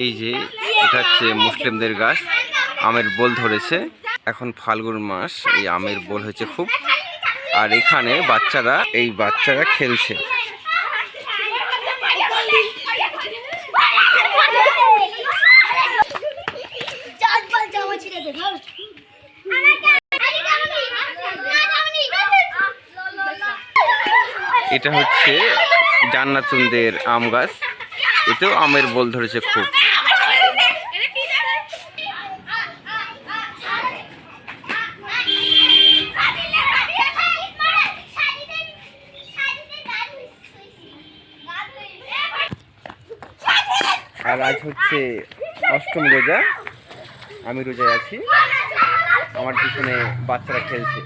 এই যে এটা হচ্ছে মুসলিমদের গাছ, আমের বোল ধরেছে। এখন ফাল্গুন মাস, এই আমের বোল হয়েছে খুব। আর এখানে বাচ্চারা খেলছে। এটা হচ্ছে জান্নাতুনদের আম গাছ, এতেও আমের বোল ধরেছে খুব। আর আজ হচ্ছে অষ্টম রোজা, আমি রোজায় আছি, আমার পিছনে বাচ্চারা খেলছে।